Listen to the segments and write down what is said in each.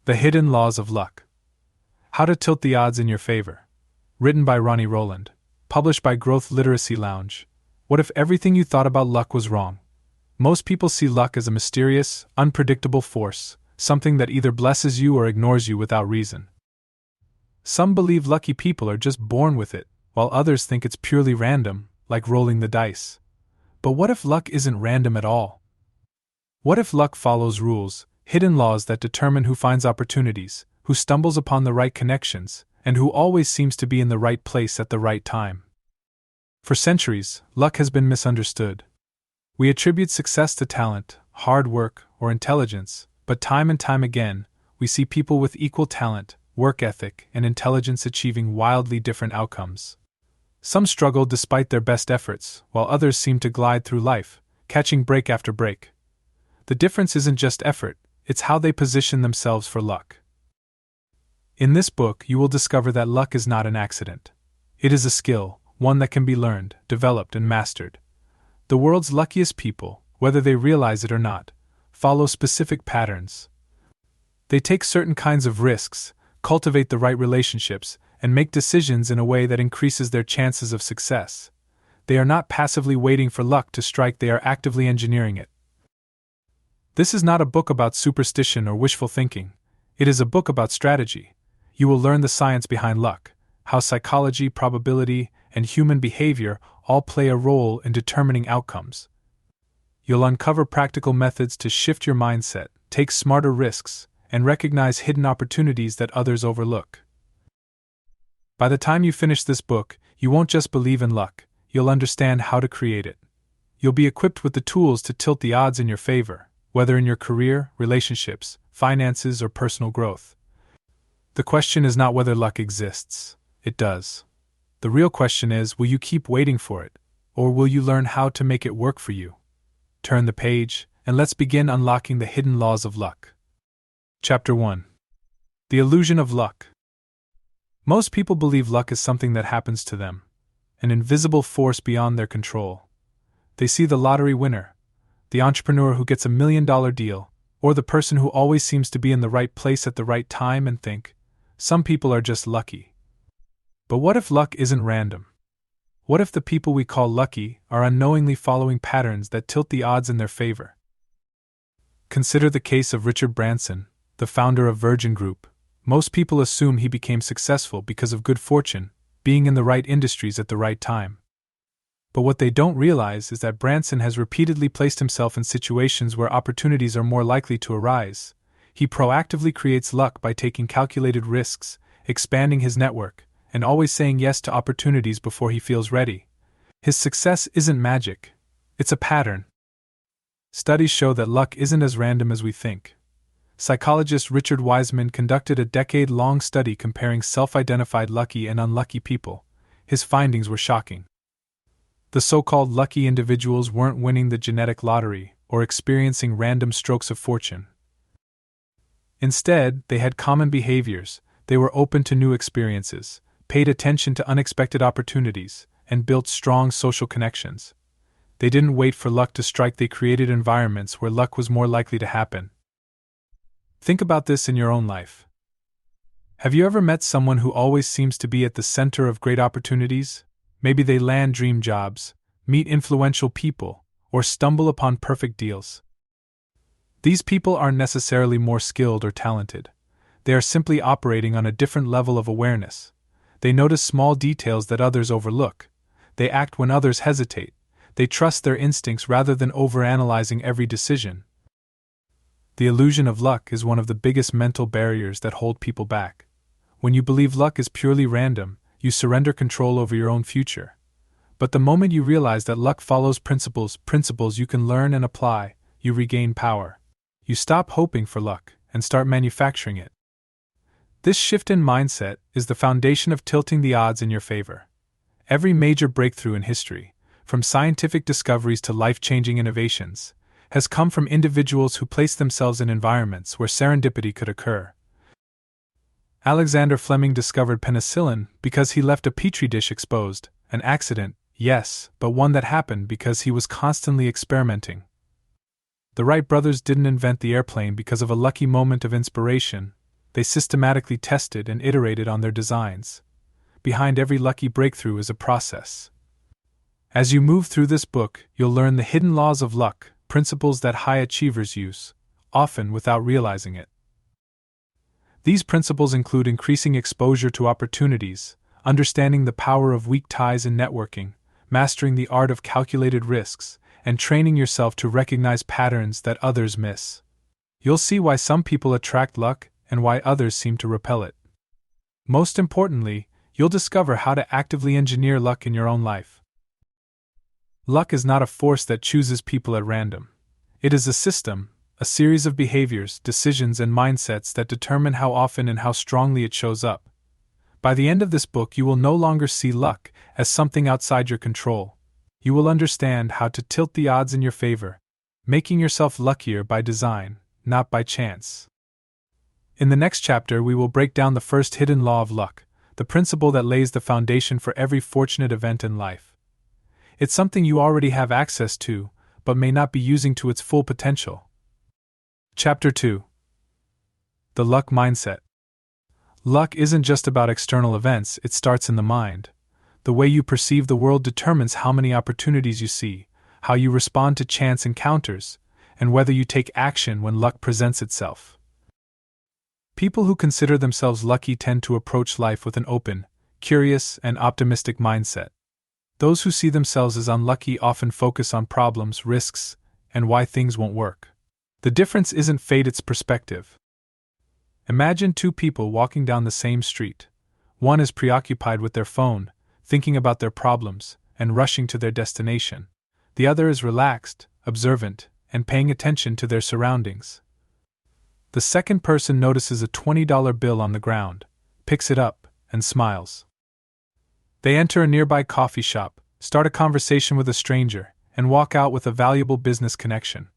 The Hidden Laws of Luck. How to Tilt the Odds in Your Favor. Written by Ronnie Rowland. Published by Growth Literacy Lounge. What if everything you thought about luck was wrong? Most people see luck as a mysterious, unpredictable force, something that either blesses you or ignores you without reason. Some believe lucky people are just born with it, while others think it's purely random, like rolling the dice. But what if luck isn't random at all? What if luck follows rules, hidden laws that determine who finds opportunities, who stumbles upon the right connections, and who always seems to be in the right place at the right time? For centuries, luck has been misunderstood. We attribute success to talent, hard work, or intelligence, but time and time again, we see people with equal talent, work ethic, and intelligence achieving wildly different outcomes. Some struggle despite their best efforts, while others seem to glide through life, catching break after break. The difference isn't just effort, it's how they position themselves for luck. In this book, you will discover that luck is not an accident. It is a skill, one that can be learned, developed, and mastered. The world's luckiest people, whether they realize it or not, follow specific patterns. They take certain kinds of risks, cultivate the right relationships, and make decisions in a way that increases their chances of success. They are not passively waiting for luck to strike, they are actively engineering it. This is not a book about superstition or wishful thinking. It is a book about strategy. You will learn the science behind luck, how psychology, probability, and human behavior all play a role in determining outcomes. You'll uncover practical methods to shift your mindset, take smarter risks, and recognize hidden opportunities that others overlook. By the time you finish this book, you won't just believe in luck, you'll understand how to create it. You'll be equipped with the tools to tilt the odds in your favor, whether in your career, relationships, finances, or personal growth. The question is not whether luck exists. It does. The real question is, will you keep waiting for it, or will you learn how to make it work for you? Turn the page, and let's begin unlocking the hidden laws of luck. Chapter 1. The Illusion of Luck. Most people believe luck is something that happens to them, an invisible force beyond their control. They see the lottery winner, the entrepreneur who gets $1 million deal, or the person who always seems to be in the right place at the right time and think, some people are just lucky. But what if luck isn't random? What if the people we call lucky are unknowingly following patterns that tilt the odds in their favor? Consider the case of Richard Branson, the founder of Virgin Group. Most people assume he became successful because of good fortune, being in the right industries at the right time. But what they don't realize is that Branson has repeatedly placed himself in situations where opportunities are more likely to arise. He proactively creates luck by taking calculated risks, expanding his network, and always saying yes to opportunities before he feels ready. His success isn't magic, it's a pattern. Studies show that luck isn't as random as we think. Psychologist Richard Wiseman conducted a decade-long study comparing self-identified lucky and unlucky people. His findings were shocking. The so-called lucky individuals weren't winning the genetic lottery or experiencing random strokes of fortune. Instead, they had common behaviors, they were open to new experiences, paid attention to unexpected opportunities, and built strong social connections. They didn't wait for luck to strike, they created environments where luck was more likely to happen. Think about this in your own life. Have you ever met someone who always seems to be at the center of great opportunities? Maybe they land dream jobs, meet influential people, or stumble upon perfect deals. These people aren't necessarily more skilled or talented. They are simply operating on a different level of awareness. They notice small details that others overlook. They act when others hesitate. They trust their instincts rather than overanalyzing every decision. The illusion of luck is one of the biggest mental barriers that hold people back. When you believe luck is purely random, you surrender control over your own future. But the moment you realize that luck follows principles you can learn and apply, you regain power. You stop hoping for luck and start manufacturing it. This shift in mindset is the foundation of tilting the odds in your favor. Every major breakthrough in history, from scientific discoveries to life-changing innovations, has come from individuals who placed themselves in environments where serendipity could occur. Alexander Fleming discovered penicillin because he left a petri dish exposed, an accident, yes, but one that happened because he was constantly experimenting. The Wright brothers didn't invent the airplane because of a lucky moment of inspiration. they systematically tested and iterated on their designs. Behind every lucky breakthrough is a process. As you move through this book, you'll learn the hidden laws of luck, principles that high achievers use, often without realizing it. These principles include increasing exposure to opportunities, understanding the power of weak ties in networking, mastering the art of calculated risks, and training yourself to recognize patterns that others miss. You'll see why some people attract luck and why others seem to repel it. Most importantly, you'll discover how to actively engineer luck in your own life. Luck is not a force that chooses people at random. It is a system, a series of behaviors, decisions, and mindsets that determine how often and how strongly it shows up. By the end of this book, you will no longer see luck as something outside your control. You will understand how to tilt the odds in your favor, making yourself luckier by design, not by chance. In the next chapter, we will break down the first hidden law of luck, the principle that lays the foundation for every fortunate event in life. It's something you already have access to, but may not be using to its full potential. Chapter 2. The Luck Mindset. Luck isn't just about external events, it starts in the mind. The way you perceive the world determines how many opportunities you see, how you respond to chance encounters, and whether you take action when luck presents itself. People who consider themselves lucky tend to approach life with an open, curious, and optimistic mindset. Those who see themselves as unlucky often focus on problems, risks, and why things won't work. The difference isn't fate, it's perspective. Imagine two people walking down the same street. One is preoccupied with their phone, thinking about their problems, and rushing to their destination. The other is relaxed, observant, and paying attention to their surroundings. The second person notices a $20 bill on the ground, picks it up, and smiles. They enter a nearby coffee shop, start a conversation with a stranger, and walk out with a valuable business connection.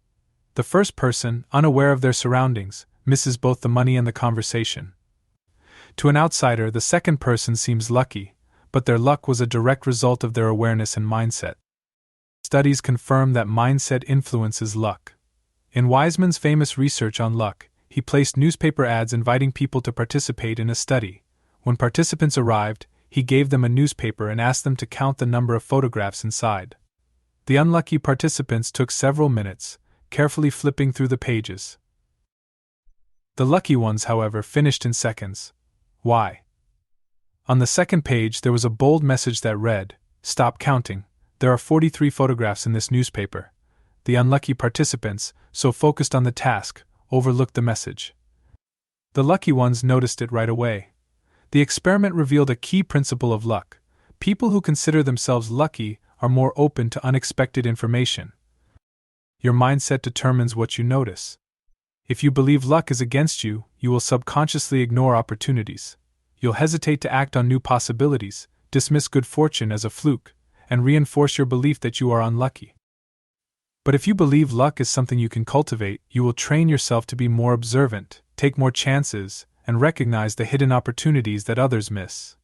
The first person, unaware of their surroundings, misses both the money and the conversation. To an outsider, the second person seems lucky, but their luck was a direct result of their awareness and mindset. Studies confirm that mindset influences luck. In Wiseman's famous research on luck, he placed newspaper ads inviting people to participate in a study. When participants arrived, he gave them a newspaper and asked them to count the number of photographs inside. The unlucky participants took several minutes, carefully flipping through the pages. The lucky ones, however, finished in seconds. Why? On the second page there was a bold message that read, "Stop counting, there are 43 photographs in this newspaper." The unlucky participants, so focused on the task, overlooked the message. The lucky ones noticed it right away. The experiment revealed a key principle of luck. People who consider themselves lucky are more open to unexpected information. Your mindset determines what you notice. If you believe luck is against you, you will subconsciously ignore opportunities. You'll hesitate to act on new possibilities, dismiss good fortune as a fluke, and reinforce your belief that you are unlucky. But if you believe luck is something you can cultivate, you will train yourself to be more observant, take more chances, and recognize the hidden opportunities that others miss.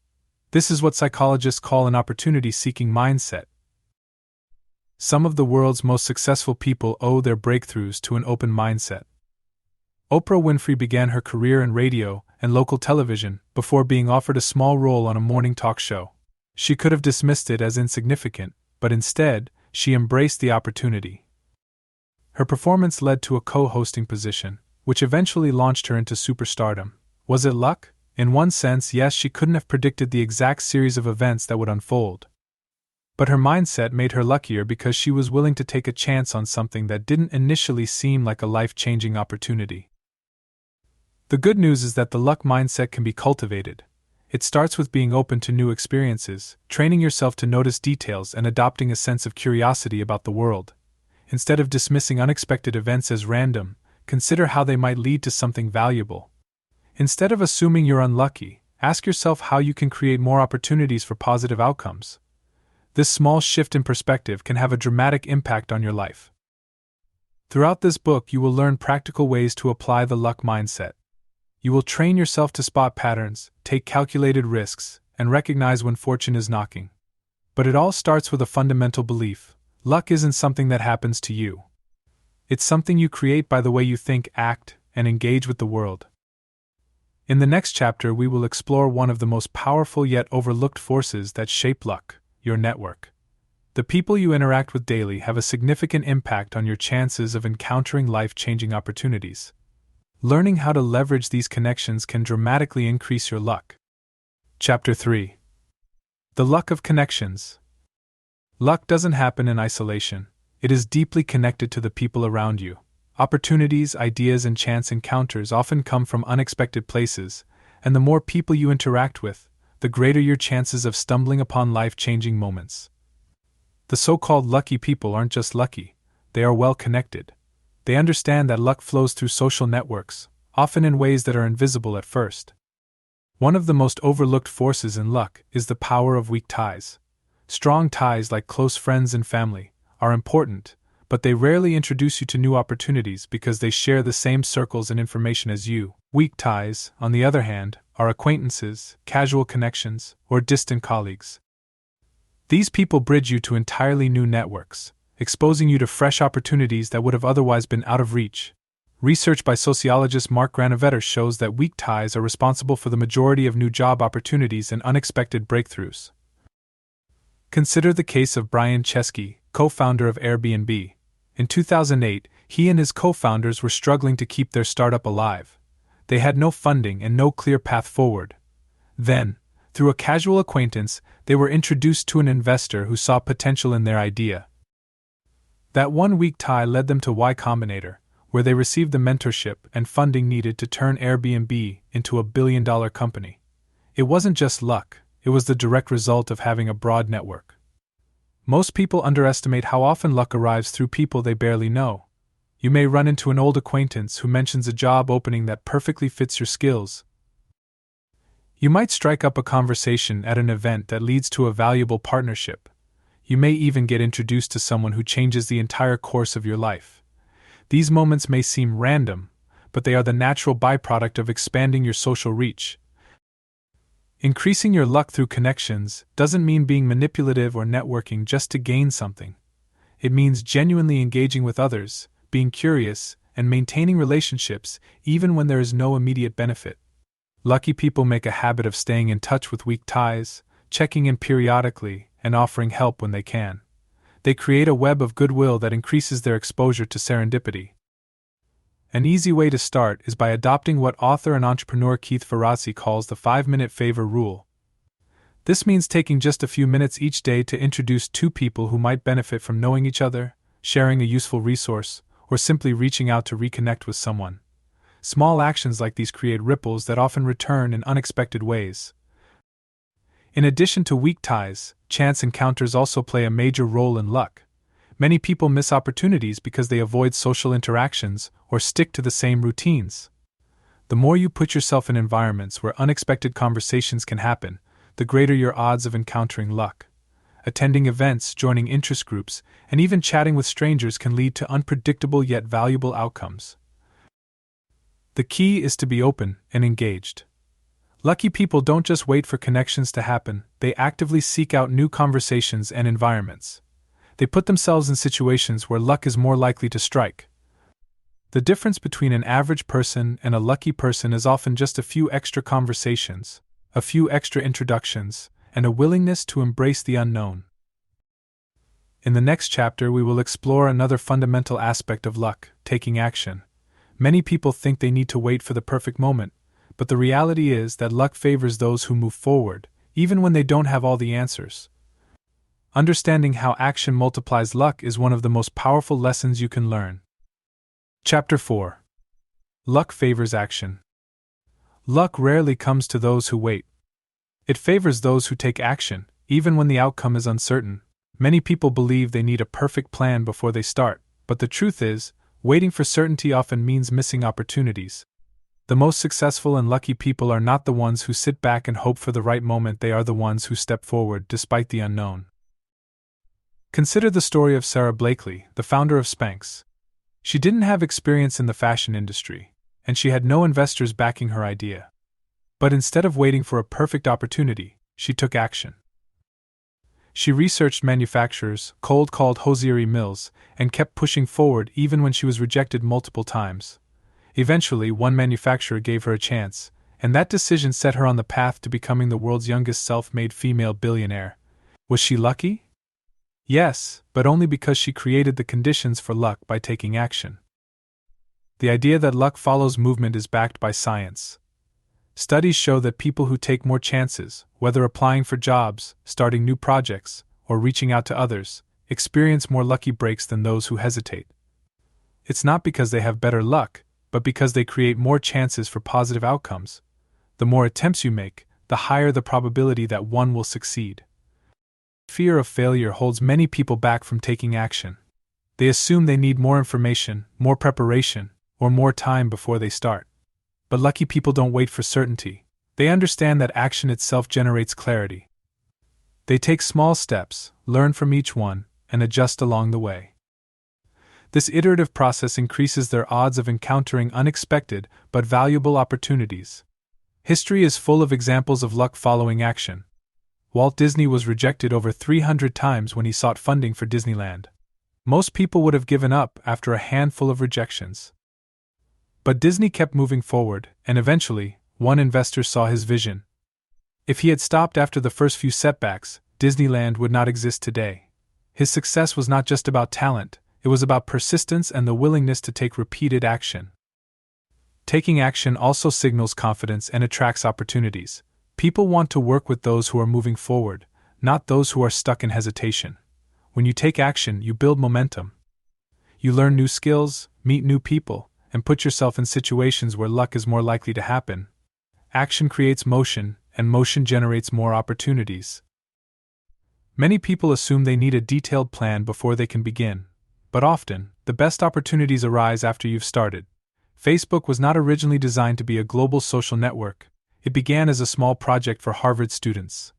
This is what psychologists call an opportunity-seeking mindset. Some of the world's most successful people owe their breakthroughs to an open mindset. Oprah Winfrey began her career in radio and local television before being offered a small role on a morning talk show. She could have dismissed it as insignificant, but instead, she embraced the opportunity. Her performance led to a co-hosting position, which eventually launched her into superstardom. Was it luck? In one sense, yes, she couldn't have predicted the exact series of events that would unfold. But her mindset made her luckier because she was willing to take a chance on something that didn't initially seem like a life-changing opportunity. The good news is that the luck mindset can be cultivated. It starts with being open to new experiences, training yourself to notice details, and adopting a sense of curiosity about the world. Instead of dismissing unexpected events as random, consider how they might lead to something valuable. Instead of assuming you're unlucky, ask yourself how you can create more opportunities for positive outcomes. This small shift in perspective can have a dramatic impact on your life. Throughout this book, you will learn practical ways to apply the luck mindset. You will train yourself to spot patterns, take calculated risks, and recognize when fortune is knocking. But it all starts with a fundamental belief: luck isn't something that happens to you. It's something you create by the way you think, act, and engage with the world. In the next chapter, we will explore one of the most powerful yet overlooked forces that shape luck: your network. The people you interact with daily have a significant impact on your chances of encountering life-changing opportunities. Learning how to leverage these connections can dramatically increase your luck. Chapter 3. The luck of connections. Luck doesn't happen in isolation. It is deeply connected to the people around you. Opportunities, ideas, and chance encounters often come from unexpected places, and the more people you interact with, the greater your chances of stumbling upon life-changing moments. The so-called lucky people aren't just lucky, they are well connected. They understand that luck flows through social networks, often in ways that are invisible at first. One of the most overlooked forces in luck is the power of weak ties. Strong ties, like close friends and family, are important, but they rarely introduce you to new opportunities because they share the same circles and information as you. Weak ties, on the other hand, are acquaintances, casual connections, or distant colleagues. These people bridge you to entirely new networks, exposing you to fresh opportunities that would have otherwise been out of reach. Research by sociologist Mark Granovetter shows that weak ties are responsible for the majority of new job opportunities and unexpected breakthroughs. Consider the case of Brian Chesky, co-founder of Airbnb. In 2008, he and his co-founders were struggling to keep their startup alive. They had no funding and no clear path forward. Then, through a casual acquaintance, they were introduced to an investor who saw potential in their idea. That one weak tie led them to Y Combinator, where they received the mentorship and funding needed to turn Airbnb into a billion-dollar company. It wasn't just luck, it was the direct result of having a broad network. Most people underestimate how often luck arrives through people they barely know. You may run into an old acquaintance who mentions a job opening that perfectly fits your skills. You might strike up a conversation at an event that leads to a valuable partnership. You may even get introduced to someone who changes the entire course of your life. These moments may seem random, but they are the natural byproduct of expanding your social reach. Increasing your luck through connections doesn't mean being manipulative or networking just to gain something. It means genuinely engaging with others, being curious, and maintaining relationships even when there is no immediate benefit. Lucky people make a habit of staying in touch with weak ties, checking in periodically, and offering help when they can. They create a web of goodwill that increases their exposure to serendipity. An easy way to start is by adopting what author and entrepreneur Keith Ferrazzi calls the 5-minute favor rule. This means taking just a few minutes each day to introduce 2 people who might benefit from knowing each other, sharing a useful resource, or simply reaching out to reconnect with someone. Small actions like these create ripples that often return in unexpected ways. In addition to weak ties, chance encounters also play a major role in luck. Many people miss opportunities because they avoid social interactions or stick to the same routines. The more you put yourself in environments where unexpected conversations can happen, the greater your odds of encountering luck. Attending events, joining interest groups, and even chatting with strangers can lead to unpredictable yet valuable outcomes. The key is to be open and engaged. Lucky people don't just wait for connections to happen, they actively seek out new conversations and environments. They put themselves in situations where luck is more likely to strike. The difference between an average person and a lucky person is often just a few extra conversations, a few extra introductions, and a willingness to embrace the unknown. In the next chapter, we will explore another fundamental aspect of luck: taking action. Many people think they need to wait for the perfect moment, but the reality is that luck favors those who move forward, even when they don't have all the answers. Understanding how action multiplies luck is one of the most powerful lessons you can learn. Chapter 4. Luck favors action. Luck rarely comes to those who wait. It favors those who take action, even when the outcome is uncertain. Many people believe they need a perfect plan before they start, but the truth is, waiting for certainty often means missing opportunities. The most successful and lucky people are not the ones who sit back and hope for the right moment, they are the ones who step forward despite the unknown. Consider the story of Sarah Blakely, the founder of Spanx. She didn't have experience in the fashion industry, and she had no investors backing her idea. But instead of waiting for a perfect opportunity, she took action. She researched manufacturers, cold-called hosiery mills, and kept pushing forward even when she was rejected multiple times. Eventually, one manufacturer gave her a chance, and that decision set her on the path to becoming the world's youngest self-made female billionaire. Was she lucky? Yes, but only because she created the conditions for luck by taking action. The idea that luck follows movement is backed by science. Studies show that people who take more chances, whether applying for jobs, starting new projects, or reaching out to others, experience more lucky breaks than those who hesitate. It's not because they have better luck, but because they create more chances for positive outcomes. The more attempts you make, the higher the probability that one will succeed. Fear of failure holds many people back from taking action. They assume they need more information, more preparation, or more time before they start. But lucky people don't wait for certainty. They understand that action itself generates clarity. They take small steps, learn from each one, and adjust along the way. This iterative process increases their odds of encountering unexpected but valuable opportunities. History is full of examples of luck following action. Walt Disney was rejected over 300 times when he sought funding for Disneyland. Most people would have given up after a handful of rejections. But Disney kept moving forward, and eventually, one investor saw his vision. If he had stopped after the first few setbacks, Disneyland would not exist today. His success was not just about talent, it was about persistence and the willingness to take repeated action. Taking action also signals confidence and attracts opportunities. People want to work with those who are moving forward, not those who are stuck in hesitation. When you take action, you build momentum. You learn new skills, meet new people, and put yourself in situations where luck is more likely to happen. Action creates motion, and motion generates more opportunities. Many people assume they need a detailed plan before they can begin, but often, the best opportunities arise after you've started. Facebook was not originally designed to be a global social network. It began as a small project for Harvard students.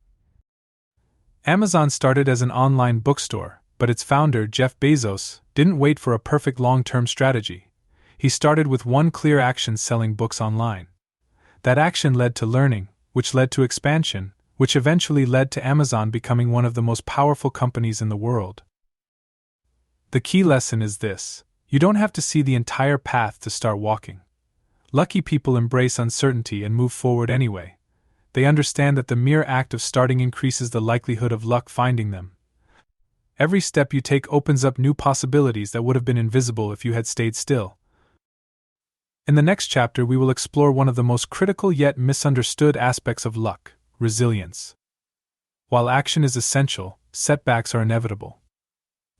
Amazon started as an online bookstore, but its founder, Jeff Bezos, didn't wait for a perfect long-term strategy. He started with one clear action: selling books online. That action led to learning, which led to expansion, which eventually led to Amazon becoming one of the most powerful companies in the world. The key lesson is this: you don't have to see the entire path to start walking. Lucky people embrace uncertainty and move forward anyway. They understand that the mere act of starting increases the likelihood of luck finding them. Every step you take opens up new possibilities that would have been invisible if you had stayed still. In the next chapter, we will explore one of the most critical yet misunderstood aspects of luck: resilience. While action is essential, setbacks are inevitable.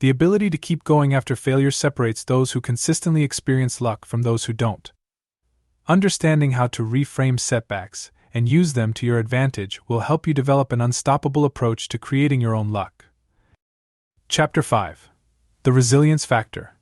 The ability to keep going after failure separates those who consistently experience luck from those who don't. Understanding how to reframe setbacks and use them to your advantage will help you develop an unstoppable approach to creating your own luck. Chapter 5: The Resilience Factor.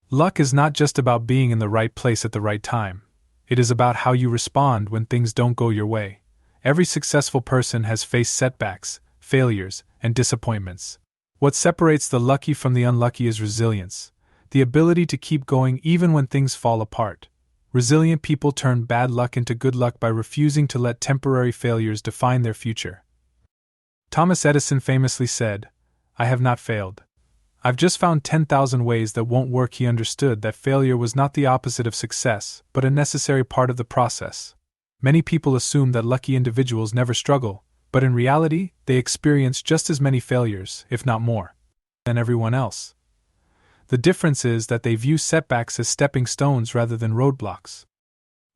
Luck is not just about being in the right place at the right time. It is about how you respond when things don't go your way. Every successful person has faced setbacks, failures, and disappointments. What separates the lucky from the unlucky is resilience, the ability to keep going even when things fall apart. Resilient people turn bad luck into good luck by refusing to let temporary failures define their future. Thomas Edison famously said, "I have not failed. I've just found 10,000 ways that won't work." He understood that failure was not the opposite of success, but a necessary part of the process. Many people assume that lucky individuals never struggle, but in reality, they experience just as many failures, if not more, than everyone else. The difference is that they view setbacks as stepping stones rather than roadblocks.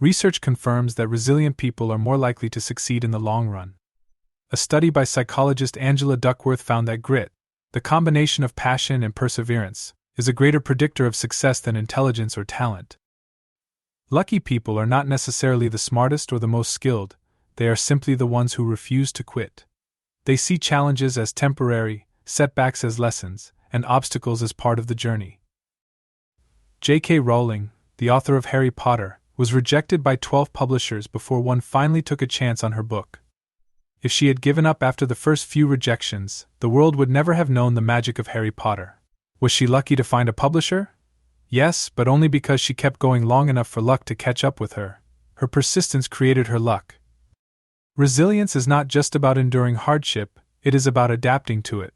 Research confirms that resilient people are more likely to succeed in the long run. A study by psychologist Angela Duckworth found that grit, the combination of passion and perseverance, is a greater predictor of success than intelligence or talent. Lucky people are not necessarily the smartest or the most skilled, they are simply the ones who refuse to quit. They see challenges as temporary, setbacks as lessons, and obstacles as part of the journey. J.K. Rowling, the author of Harry Potter, was rejected by 12 publishers before one finally took a chance on her book. If she had given up after the first few rejections, the world would never have known the magic of Harry Potter. Was she lucky to find a publisher? Yes, but only because she kept going long enough for luck to catch up with her. Her persistence created her luck. Resilience is not just about enduring hardship, it is about adapting to it.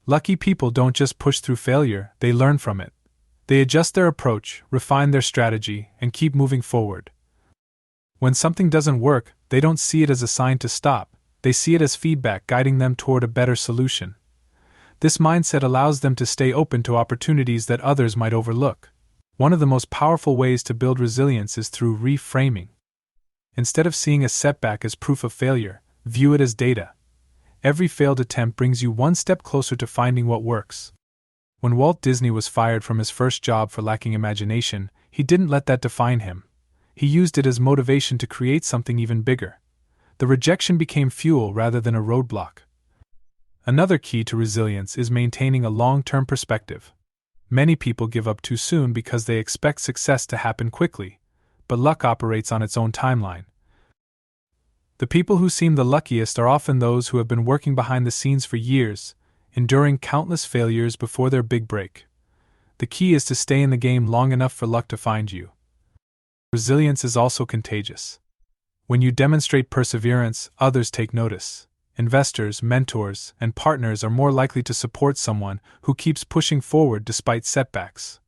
Lucky people don't just push through failure, they learn from it. They adjust their approach, refine their strategy, and keep moving forward. When something doesn't work, they don't see it as a sign to stop, they see it as feedback guiding them toward a better solution. This mindset allows them to stay open to opportunities that others might overlook. One of the most powerful ways to build resilience is through reframing. Instead of seeing a setback as proof of failure, view it as data. Every failed attempt brings you one step closer to finding what works. When Walt Disney was fired from his first job for lacking imagination, he didn't let that define him. He used it as motivation to create something even bigger. The rejection became fuel rather than a roadblock. Another key to resilience is maintaining a long-term perspective. Many people give up too soon because they expect success to happen quickly, but luck operates on its own timeline. The people who seem the luckiest are often those who have been working behind the scenes for years, enduring countless failures before their big break. The key is to stay in the game long enough for luck to find you. Resilience is also contagious. When you demonstrate perseverance, others take notice. Investors, mentors, and partners are more likely to support someone who keeps pushing forward despite setbacks.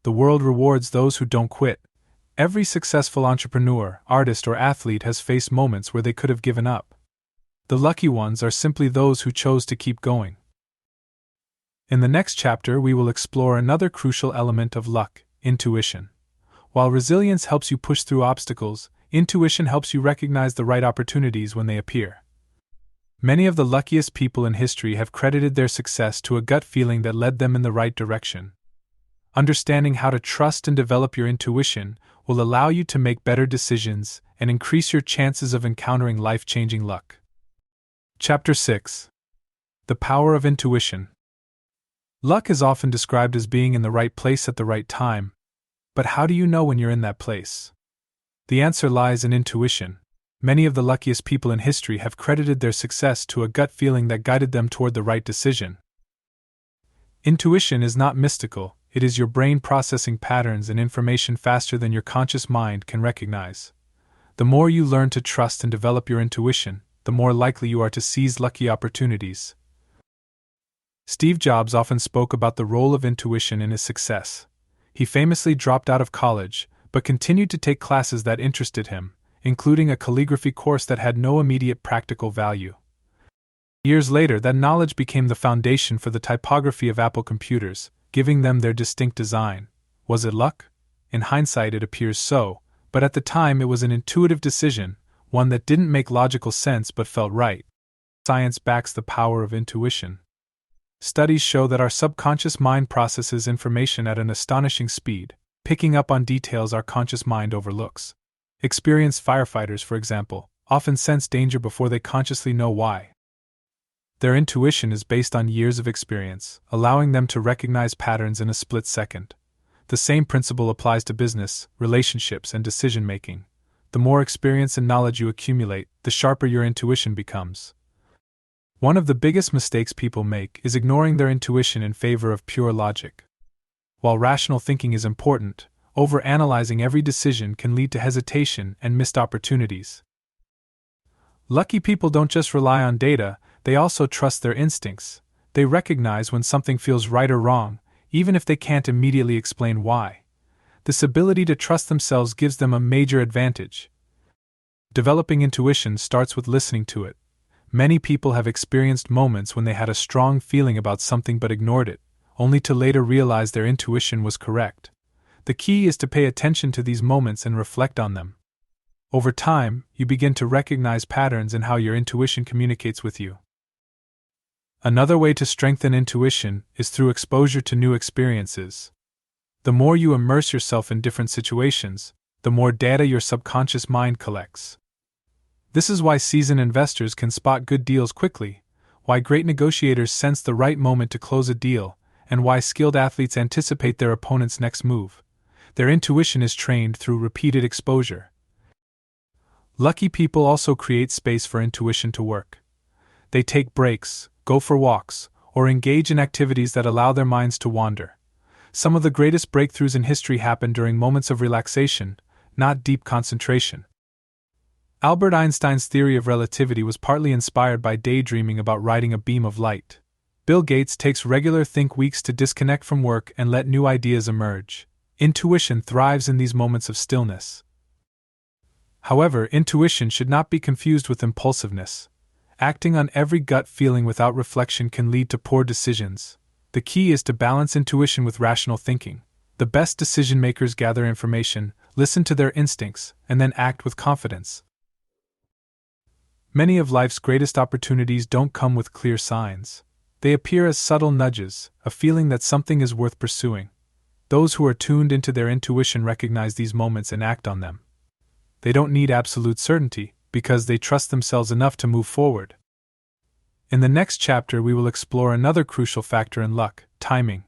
The world rewards those who don't quit. Every successful entrepreneur, artist, or athlete has faced moments where they could have given up. The lucky ones are simply those who chose to keep going. In the next chapter, we will explore another crucial element of luck: intuition. While resilience helps you push through obstacles, intuition helps you recognize the right opportunities when they appear. Many of the luckiest people in history have credited their success to a gut feeling that led them in the right direction. Understanding how to trust and develop your intuition will allow you to make better decisions and increase your chances of encountering life-changing luck. Chapter 6. The Power of Intuition. Luck is often described as being in the right place at the right time, but how do you know when you're in that place? The answer lies in intuition. Many of the luckiest people in history have credited their success to a gut feeling that guided them toward the right decision. Intuition is not mystical, it is your brain processing patterns and information faster than your conscious mind can recognize. The more you learn to trust and develop your intuition, the more likely you are to seize lucky opportunities. Steve Jobs often spoke about the role of intuition in his success. He famously dropped out of college, but continued to take classes that interested him, including a calligraphy course that had no immediate practical value. Years later, that knowledge became the foundation for the typography of Apple computers, giving them their distinct design. Was it luck? In hindsight, it appears so, but at the time it was an intuitive decision, one that didn't make logical sense but felt right. Science backs the power of intuition. Studies show that our subconscious mind processes information at an astonishing speed, picking up on details our conscious mind overlooks. Experienced firefighters, for example, often sense danger before they consciously know why. Their intuition is based on years of experience, allowing them to recognize patterns in a split second. The same principle applies to business, relationships, and decision-making. The more experience and knowledge you accumulate, the sharper your intuition becomes. One of the biggest mistakes people make is ignoring their intuition in favor of pure logic. While rational thinking is important, overanalyzing every decision can lead to hesitation and missed opportunities. Lucky people don't just rely on data, they also trust their instincts. They recognize when something feels right or wrong, even if they can't immediately explain why. This ability to trust themselves gives them a major advantage. Developing intuition starts with listening to it. Many people have experienced moments when they had a strong feeling about something but ignored it, only to later realize their intuition was correct. The key is to pay attention to these moments and reflect on them. Over time, you begin to recognize patterns in how your intuition communicates with you. Another way to strengthen intuition is through exposure to new experiences. The more you immerse yourself in different situations, the more data your subconscious mind collects. This is why seasoned investors can spot good deals quickly, why great negotiators sense the right moment to close a deal, and why skilled athletes anticipate their opponent's next move. Their intuition is trained through repeated exposure. Lucky people also create space for intuition to work. They take breaks, go for walks, or engage in activities that allow their minds to wander. Some of the greatest breakthroughs in history happen during moments of relaxation, not deep concentration. Albert Einstein's theory of relativity was partly inspired by daydreaming about riding a beam of light. Bill Gates takes regular think weeks to disconnect from work and let new ideas emerge. Intuition thrives in these moments of stillness. However, intuition should not be confused with impulsiveness. Acting on every gut feeling without reflection can lead to poor decisions. The key is to balance intuition with rational thinking. The best decision makers gather information, listen to their instincts, and then act with confidence. Many of life's greatest opportunities don't come with clear signs. They appear as subtle nudges, a feeling that something is worth pursuing. Those who are tuned into their intuition recognize these moments and act on them. They don't need absolute certainty, because they trust themselves enough to move forward. In the next chapter, we will explore another crucial factor in luck: timing.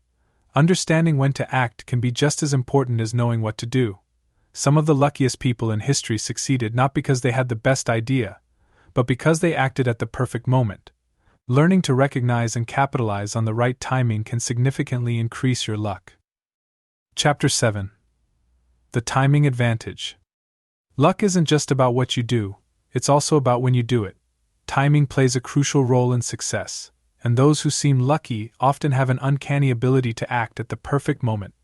Understanding when to act can be just as important as knowing what to do. Some of the luckiest people in history succeeded not because they had the best idea, but because they acted at the perfect moment. Learning to recognize and capitalize on the right timing can significantly increase your luck. Chapter 7. The Timing Advantage. Luck isn't just about what you do, it's also about when you do it. Timing plays a crucial role in success, and those who seem lucky often have an uncanny ability to act at the perfect moment.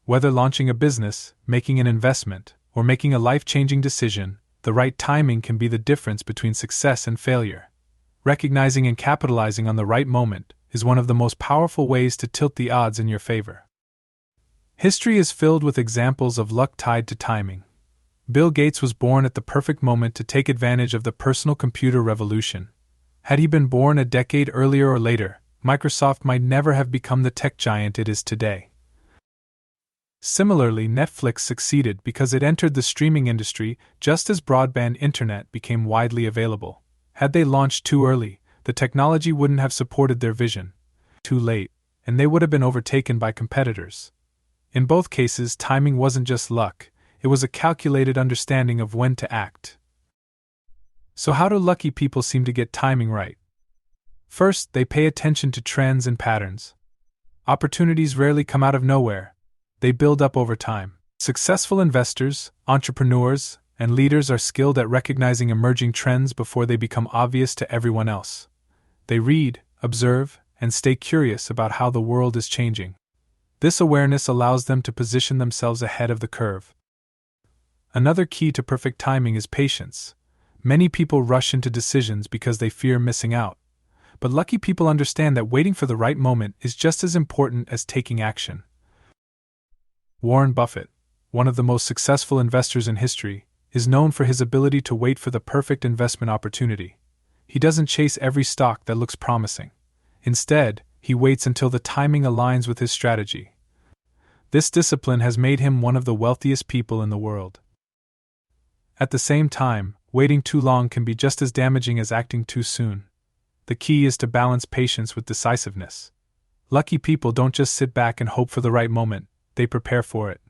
Whether launching a business, making an investment, or making a life-changing decision, the right timing can be the difference between success and failure. Recognizing and capitalizing on the right moment is one of the most powerful ways to tilt the odds in your favor. History is filled with examples of luck tied to timing. Bill Gates was born at the perfect moment to take advantage of the personal computer revolution. Had he been born a decade earlier or later, Microsoft might never have become the tech giant it is today. Similarly, Netflix succeeded because it entered the streaming industry just as broadband internet became widely available. Had they launched too early, the technology wouldn't have supported their vision. Too late, and they would have been overtaken by competitors. In both cases, timing wasn't just luck, it was a calculated understanding of when to act. So how do lucky people seem to get timing right? First, they pay attention to trends and patterns. Opportunities rarely come out of nowhere. They build up over time. Successful investors, entrepreneurs, and leaders are skilled at recognizing emerging trends before they become obvious to everyone else. They read, observe, and stay curious about how the world is changing. This awareness allows them to position themselves ahead of the curve. Another key to perfect timing is patience. Many people rush into decisions because they fear missing out. But lucky people understand that waiting for the right moment is just as important as taking action. Warren Buffett, one of the most successful investors in history, is known for his ability to wait for the perfect investment opportunity. He doesn't chase every stock that looks promising. Instead, he waits until the timing aligns with his strategy. This discipline has made him one of the wealthiest people in the world. At the same time, waiting too long can be just as damaging as acting too soon. The key is to balance patience with decisiveness. Lucky people don't just sit back and hope for the right moment, they prepare for it.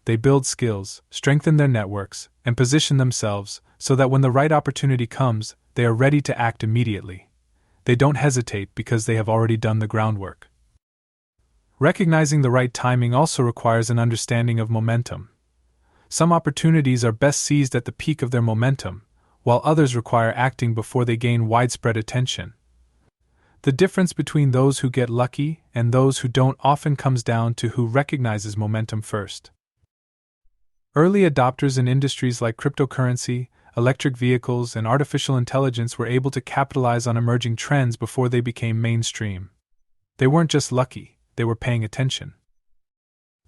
They build skills, strengthen their networks, and position themselves so that when the right opportunity comes, they are ready to act immediately. They don't hesitate because they have already done the groundwork. Recognizing the right timing also requires an understanding of momentum. Some opportunities are best seized at the peak of their momentum, while others require acting before they gain widespread attention. The difference between those who get lucky and those who don't often comes down to who recognizes momentum first. Early adopters in industries like cryptocurrency, electric vehicles, and artificial intelligence were able to capitalize on emerging trends before they became mainstream. They weren't just lucky, they were paying attention.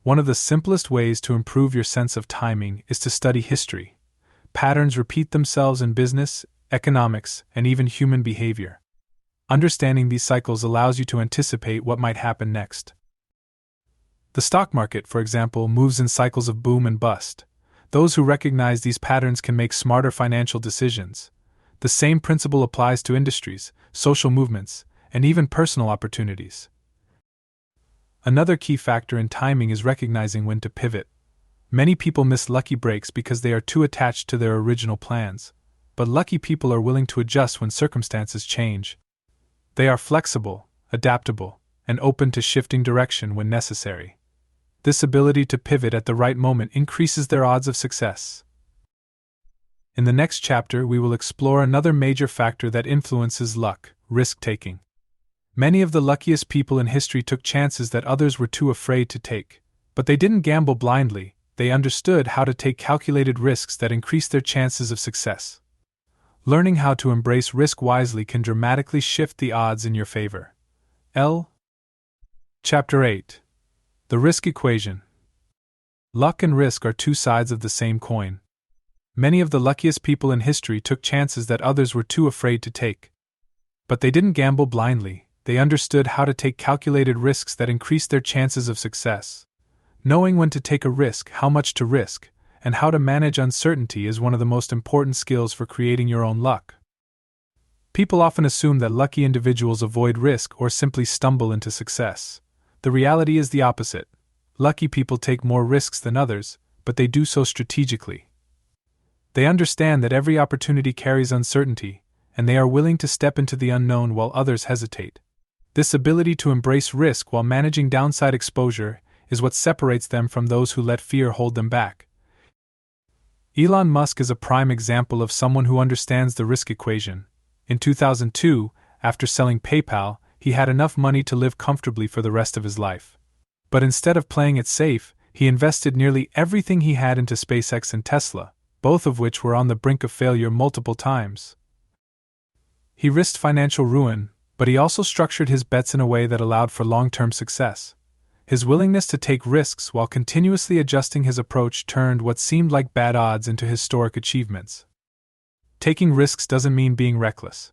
One of the simplest ways to improve your sense of timing is to study history. Patterns repeat themselves in business, economics, and even human behavior. Understanding these cycles allows you to anticipate what might happen next. The stock market, for example, moves in cycles of boom and bust. Those who recognize these patterns can make smarter financial decisions. The same principle applies to industries, social movements, and even personal opportunities. Another key factor in timing is recognizing when to pivot. Many people miss lucky breaks because they are too attached to their original plans, but lucky people are willing to adjust when circumstances change. They are flexible, adaptable, and open to shifting direction when necessary. This ability to pivot at the right moment increases their odds of success. In the next chapter, we will explore another major factor that influences luck: risk-taking. Many of the luckiest people in history took chances that others were too afraid to take. But they didn't gamble blindly, they understood how to take calculated risks that increased their chances of success. Learning how to embrace risk wisely can dramatically shift the odds in your favor. Chapter 8. The Risk Equation. Luck and risk are two sides of the same coin. Many of the luckiest people in history took chances that others were too afraid to take. But they didn't gamble blindly, they understood how to take calculated risks that increased their chances of success. Knowing when to take a risk, how much to risk, and how to manage uncertainty is one of the most important skills for creating your own luck. People often assume that lucky individuals avoid risk or simply stumble into success. The reality is the opposite. Lucky people take more risks than others, but they do so strategically. They understand that every opportunity carries uncertainty, and they are willing to step into the unknown while others hesitate. This ability to embrace risk while managing downside exposure is what separates them from those who let fear hold them back. Elon Musk is a prime example of someone who understands the risk equation. In 2002, after selling PayPal, he had enough money to live comfortably for the rest of his life. But instead of playing it safe, he invested nearly everything he had into SpaceX and Tesla, both of which were on the brink of failure multiple times. He risked financial ruin, but he also structured his bets in a way that allowed for long-term success. His willingness to take risks while continuously adjusting his approach turned what seemed like bad odds into historic achievements. Taking risks doesn't mean being reckless.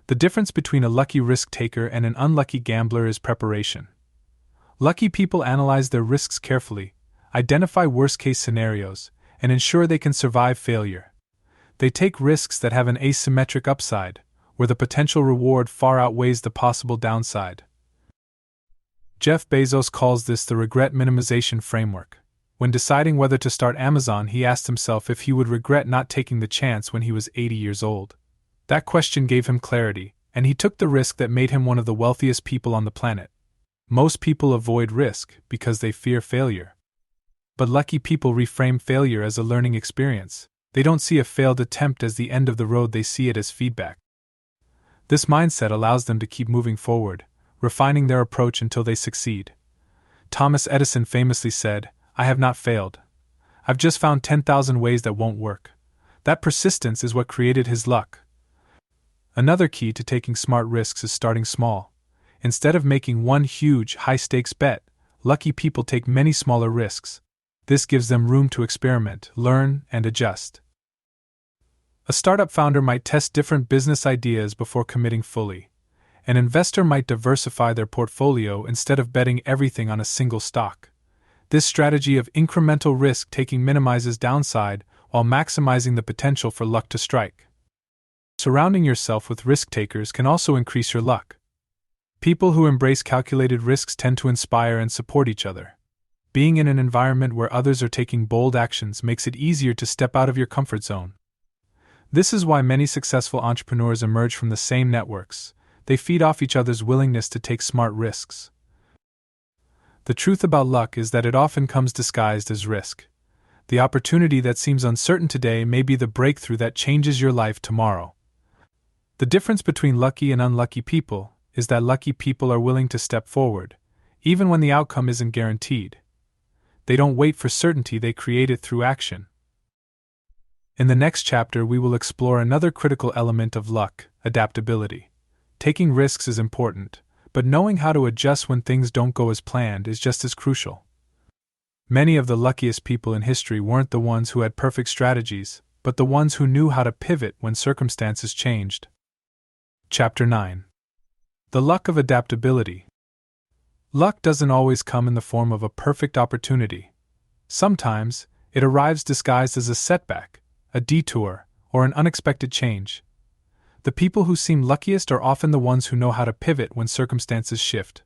The difference between a lucky risk-taker and an unlucky gambler is preparation. Lucky people analyze their risks carefully, identify worst-case scenarios, and ensure they can survive failure. They take risks that have an asymmetric upside, where the potential reward far outweighs the possible downside. Jeff Bezos calls this the regret minimization framework. When deciding whether to start Amazon, he asked himself if he would regret not taking the chance when he was 80 years old. That question gave him clarity, and he took the risk that made him one of the wealthiest people on the planet. Most people avoid risk because they fear failure. But lucky people reframe failure as a learning experience. They don't see a failed attempt as the end of the road, they see it as feedback. This mindset allows them to keep moving forward, refining their approach until they succeed. Thomas Edison famously said, "I have not failed. I've just found 10,000 ways that won't work." That persistence is what created his luck. Another key to taking smart risks is starting small. Instead of making one huge, high-stakes bet, lucky people take many smaller risks. This gives them room to experiment, learn, and adjust. A startup founder might test different business ideas before committing fully. An investor might diversify their portfolio instead of betting everything on a single stock. This strategy of incremental risk-taking minimizes downside while maximizing the potential for luck to strike. Surrounding yourself with risk-takers can also increase your luck. People who embrace calculated risks tend to inspire and support each other. Being in an environment where others are taking bold actions makes it easier to step out of your comfort zone. This is why many successful entrepreneurs emerge from the same networks. They feed off each other's willingness to take smart risks. The truth about luck is that it often comes disguised as risk. The opportunity that seems uncertain today may be the breakthrough that changes your life tomorrow. The difference between lucky and unlucky people is that lucky people are willing to step forward, even when the outcome isn't guaranteed. They don't wait for certainty, they create it through action. In the next chapter, we will explore another critical element of luck, adaptability. Taking risks is important, but knowing how to adjust when things don't go as planned is just as crucial. Many of the luckiest people in history weren't the ones who had perfect strategies, but the ones who knew how to pivot when circumstances changed. Chapter 9. The Luck of Adaptability. Luck doesn't always come in the form of a perfect opportunity. Sometimes, it arrives disguised as a setback, a detour, or an unexpected change. The people who seem luckiest are often the ones who know how to pivot when circumstances shift.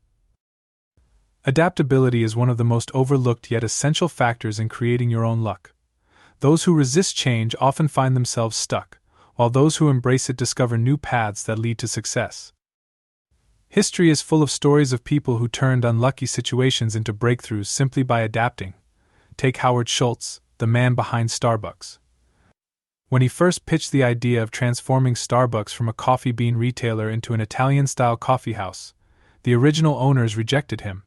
Adaptability is one of the most overlooked yet essential factors in creating your own luck. Those who resist change often find themselves stuck, while those who embrace it discover new paths that lead to success. History is full of stories of people who turned unlucky situations into breakthroughs simply by adapting. Take Howard Schultz, the man behind Starbucks. When he first pitched the idea of transforming Starbucks from a coffee bean retailer into an Italian-style coffeehouse, the original owners rejected him.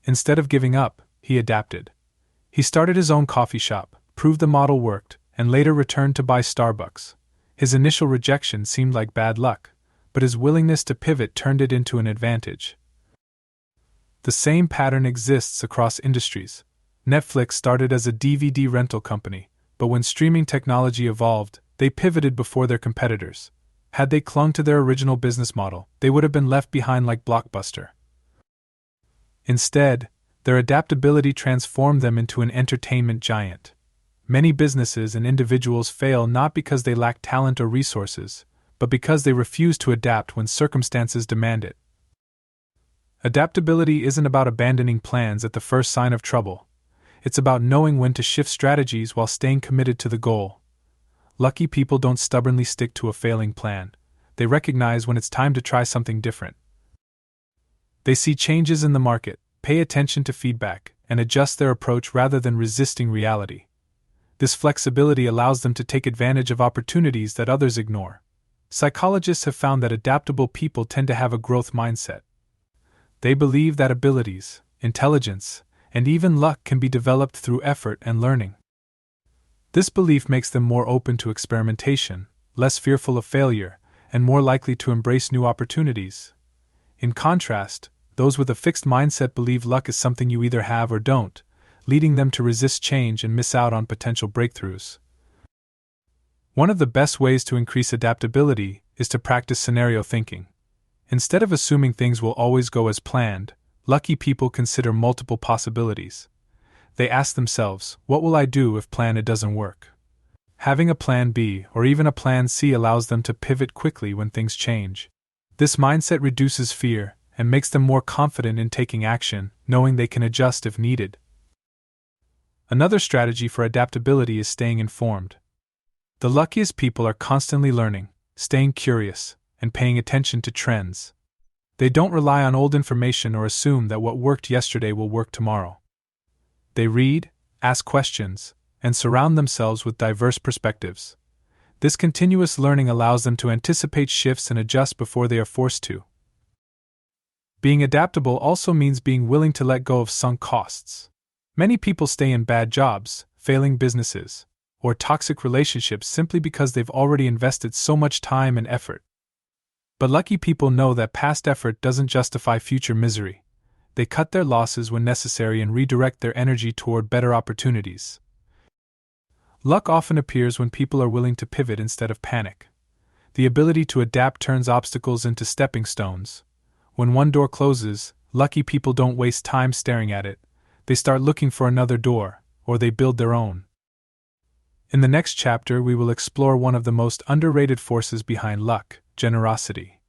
Instead of giving up, he adapted. He started his own coffee shop, proved the model worked, and later returned to buy Starbucks. His initial rejection seemed like bad luck, but his willingness to pivot turned it into an advantage. The same pattern exists across industries. Netflix started as a DVD rental company, but when streaming technology evolved, they pivoted before their competitors. Had they clung to their original business model, they would have been left behind like Blockbuster. Instead, their adaptability transformed them into an entertainment giant. Many businesses and individuals fail not because they lack talent or resources, but because they refuse to adapt when circumstances demand it. Adaptability isn't about abandoning plans at the first sign of trouble. It's about knowing when to shift strategies while staying committed to the goal. Lucky people don't stubbornly stick to a failing plan. They recognize when it's time to try something different. They see changes in the market, pay attention to feedback, and adjust their approach rather than resisting reality. This flexibility allows them to take advantage of opportunities that others ignore. Psychologists have found that adaptable people tend to have a growth mindset. They believe that abilities, intelligence, and even luck can be developed through effort and learning. This belief makes them more open to experimentation, less fearful of failure, and more likely to embrace new opportunities. In contrast, those with a fixed mindset believe luck is something you either have or don't, leading them to resist change and miss out on potential breakthroughs. One of the best ways to increase adaptability is to practice scenario thinking. Instead of assuming things will always go as planned, lucky people consider multiple possibilities. They ask themselves, what will I do if plan A doesn't work? Having a plan B or even a plan C allows them to pivot quickly when things change. This mindset reduces fear and makes them more confident in taking action, knowing they can adjust if needed. Another strategy for adaptability is staying informed. The luckiest people are constantly learning, staying curious, and paying attention to trends. They don't rely on old information or assume that what worked yesterday will work tomorrow. They read, ask questions, and surround themselves with diverse perspectives. This continuous learning allows them to anticipate shifts and adjust before they are forced to. Being adaptable also means being willing to let go of sunk costs. Many people stay in bad jobs, failing businesses, or toxic relationships simply because they've already invested so much time and effort. But lucky people know that past effort doesn't justify future misery. They cut their losses when necessary and redirect their energy toward better opportunities. Luck often appears when people are willing to pivot instead of panic. The ability to adapt turns obstacles into stepping stones. When one door closes, lucky people don't waste time staring at it. They start looking for another door, or they build their own. In the next chapter, we will explore one of the most underrated forces behind luck: generosity.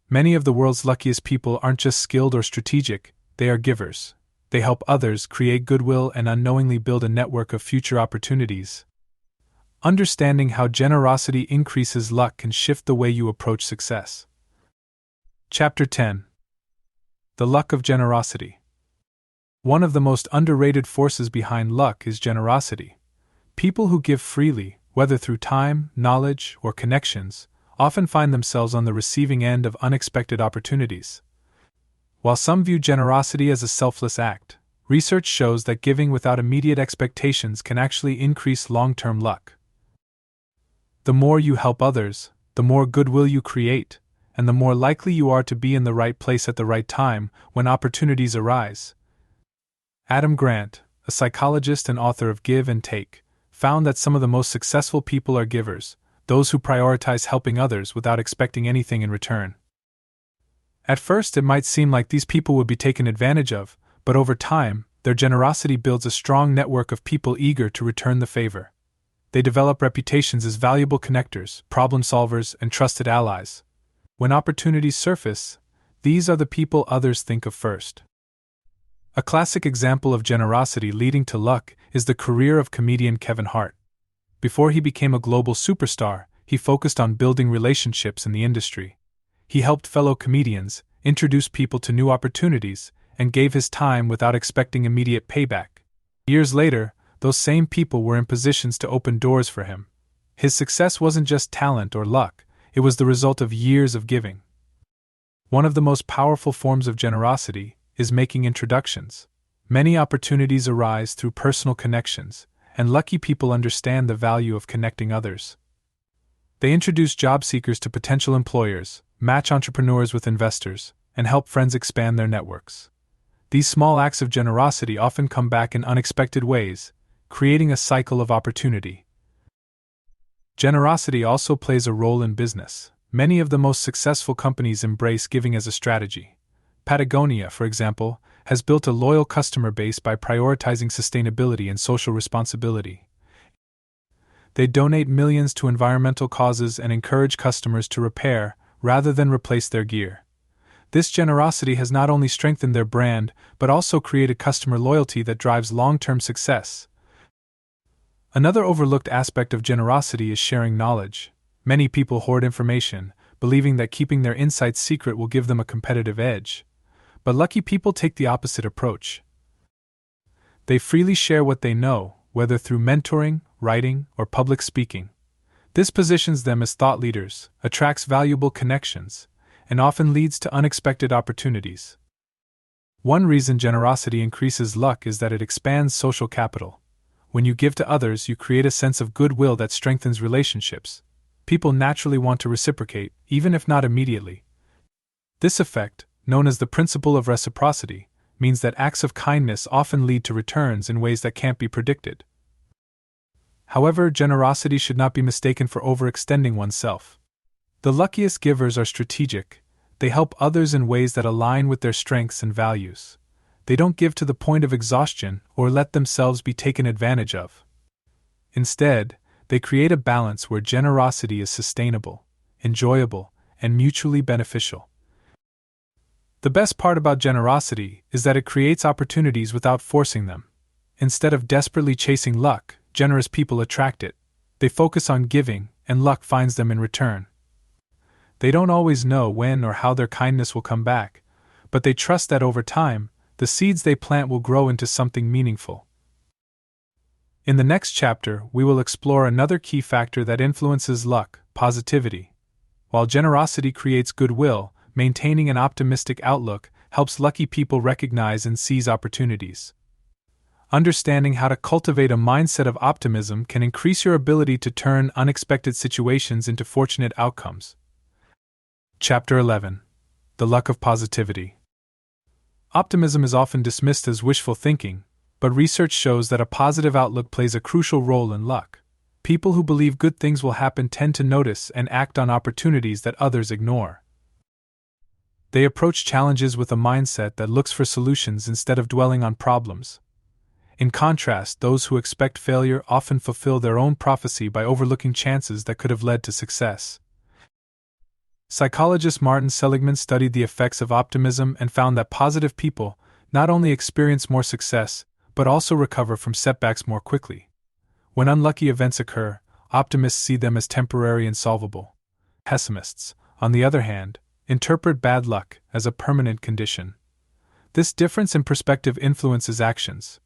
Many of the world's luckiest people aren't just skilled or strategic, they are givers. They help others, create goodwill, and unknowingly build a network of future opportunities. Understanding how generosity increases luck can shift the way you approach success. Chapter 10. The Luck of Generosity. One of the most underrated forces behind luck is generosity. People who give freely, whether through time, knowledge, or connections, often find themselves on the receiving end of unexpected opportunities. While some view generosity as a selfless act, research shows that giving without immediate expectations can actually increase long-term luck. The more you help others, the more goodwill you create, and the more likely you are to be in the right place at the right time when opportunities arise. Adam Grant, a psychologist and author of Give and Take, found that some of the most successful people are givers, those who prioritize helping others without expecting anything in return. At first, it might seem like these people would be taken advantage of, but over time, their generosity builds a strong network of people eager to return the favor. They develop reputations as valuable connectors, problem solvers, and trusted allies. When opportunities surface, these are the people others think of first. A classic example of generosity leading to luck is the career of comedian Kevin Hart. Before he became a global superstar, he focused on building relationships in the industry. He helped fellow comedians, introduced people to new opportunities, and gave his time without expecting immediate payback. Years later, those same people were in positions to open doors for him. His success wasn't just talent or luck, it was the result of years of giving. One of the most powerful forms of generosity is making introductions. Many opportunities arise through personal connections, and lucky people understand the value of connecting others. They introduce job seekers to potential employers, match entrepreneurs with investors, and help friends expand their networks. These small acts of generosity often come back in unexpected ways, creating a cycle of opportunity. Generosity also plays a role in business. Many of the most successful companies embrace giving as a strategy. Patagonia, for example, has built a loyal customer base by prioritizing sustainability and social responsibility. They donate millions to environmental causes and encourage customers to repair, rather than replace their gear. This generosity has not only strengthened their brand, but also created customer loyalty that drives long-term success. Another overlooked aspect of generosity is sharing knowledge. Many people hoard information, believing that keeping their insights secret will give them a competitive edge. But lucky people take the opposite approach. They freely share what they know, whether through mentoring, writing, or public speaking. This positions them as thought leaders, attracts valuable connections, and often leads to unexpected opportunities. One reason generosity increases luck is that it expands social capital. When you give to others, you create a sense of goodwill that strengthens relationships. People naturally want to reciprocate, even if not immediately. This effect, known as the principle of reciprocity, means that acts of kindness often lead to returns in ways that can't be predicted. However, generosity should not be mistaken for overextending oneself. The luckiest givers are strategic. They help others in ways that align with their strengths and values. They don't give to the point of exhaustion or let themselves be taken advantage of. Instead, they create a balance where generosity is sustainable, enjoyable, and mutually beneficial. The best part about generosity is that it creates opportunities without forcing them. Instead of desperately chasing luck, generous people attract it. They focus on giving, and luck finds them in return. They don't always know when or how their kindness will come back, but they trust that over time, the seeds they plant will grow into something meaningful. In the next chapter, we will explore another key factor that influences luck: positivity. While generosity creates goodwill, maintaining an optimistic outlook helps lucky people recognize and seize opportunities. Understanding how to cultivate a mindset of optimism can increase your ability to turn unexpected situations into fortunate outcomes. Chapter 11. The Luck of Positivity. Optimism is often dismissed as wishful thinking, but research shows that a positive outlook plays a crucial role in luck. People who believe good things will happen tend to notice and act on opportunities that others ignore. They approach challenges with a mindset that looks for solutions instead of dwelling on problems. In contrast, those who expect failure often fulfill their own prophecy by overlooking chances that could have led to success. Psychologist Martin Seligman studied the effects of optimism and found that positive people not only experience more success, but also recover from setbacks more quickly. When unlucky events occur, optimists see them as temporary and solvable. Pessimists, on the other hand, interpret bad luck as a permanent condition. This difference in perspective influences actions.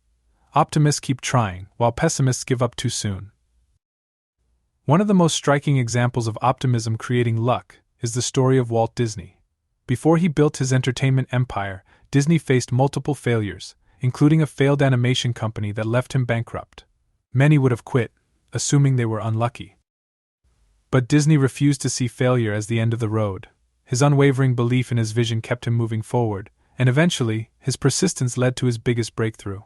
Optimists keep trying, while pessimists give up too soon. One of the most striking examples of optimism creating luck is the story of Walt Disney. Before he built his entertainment empire, Disney faced multiple failures, including a failed animation company that left him bankrupt. Many would have quit, assuming they were unlucky. But Disney refused to see failure as the end of the road. His unwavering belief in his vision kept him moving forward, and eventually, his persistence led to his biggest breakthrough.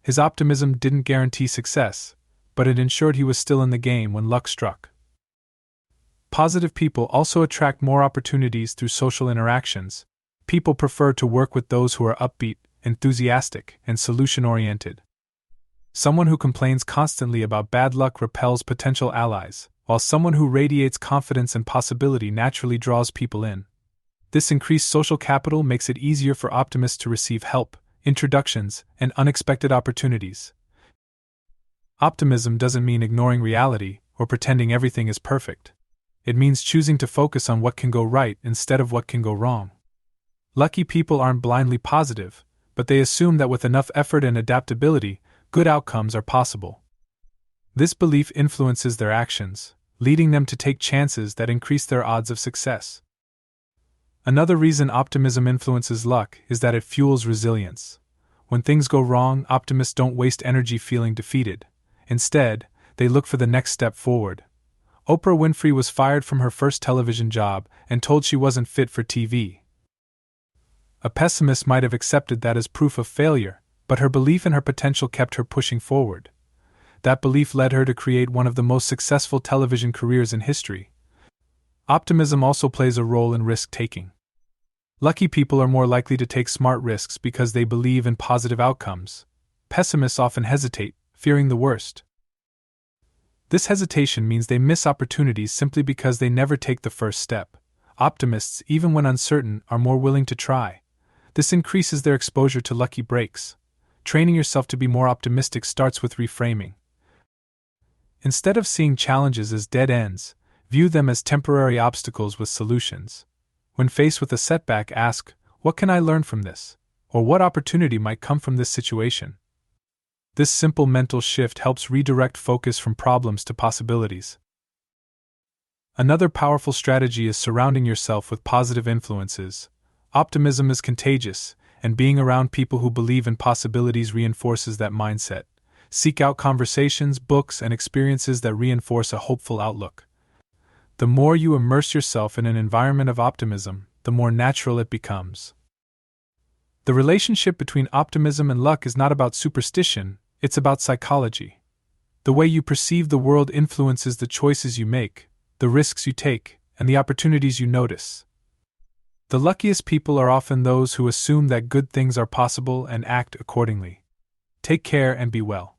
His optimism didn't guarantee success, but it ensured he was still in the game when luck struck. Positive people also attract more opportunities through social interactions. People prefer to work with those who are upbeat, enthusiastic, and solution-oriented. Someone who complains constantly about bad luck repels potential allies, while someone who radiates confidence and possibility naturally draws people in. This increased social capital makes it easier for optimists to receive help, introductions, and unexpected opportunities. Optimism doesn't mean ignoring reality or pretending everything is perfect. It means choosing to focus on what can go right instead of what can go wrong. Lucky people aren't blindly positive, but they assume that with enough effort and adaptability, good outcomes are possible. This belief influences their actions, leading them to take chances that increase their odds of success. Another reason optimism influences luck is that it fuels resilience. When things go wrong, optimists don't waste energy feeling defeated. Instead, they look for the next step forward. Oprah Winfrey was fired from her first television job and told she wasn't fit for TV. A pessimist might have accepted that as proof of failure, but her belief in her potential kept her pushing forward. That belief led her to create one of the most successful television careers in history. Optimism also plays a role in risk-taking. Lucky people are more likely to take smart risks because they believe in positive outcomes. Pessimists often hesitate, fearing the worst. This hesitation means they miss opportunities simply because they never take the first step. Optimists, even when uncertain, are more willing to try. This increases their exposure to lucky breaks. Training yourself to be more optimistic starts with reframing. Instead of seeing challenges as dead ends, view them as temporary obstacles with solutions. When faced with a setback, ask, "What can I learn from this?" Or "What opportunity might come from this situation?" This simple mental shift helps redirect focus from problems to possibilities. Another powerful strategy is surrounding yourself with positive influences. Optimism is contagious, and being around people who believe in possibilities reinforces that mindset. Seek out conversations, books, and experiences that reinforce a hopeful outlook. The more you immerse yourself in an environment of optimism, the more natural it becomes. The relationship between optimism and luck is not about superstition, it's about psychology. The way you perceive the world influences the choices you make, the risks you take, and the opportunities you notice. The luckiest people are often those who assume that good things are possible and act accordingly. Take care and be well.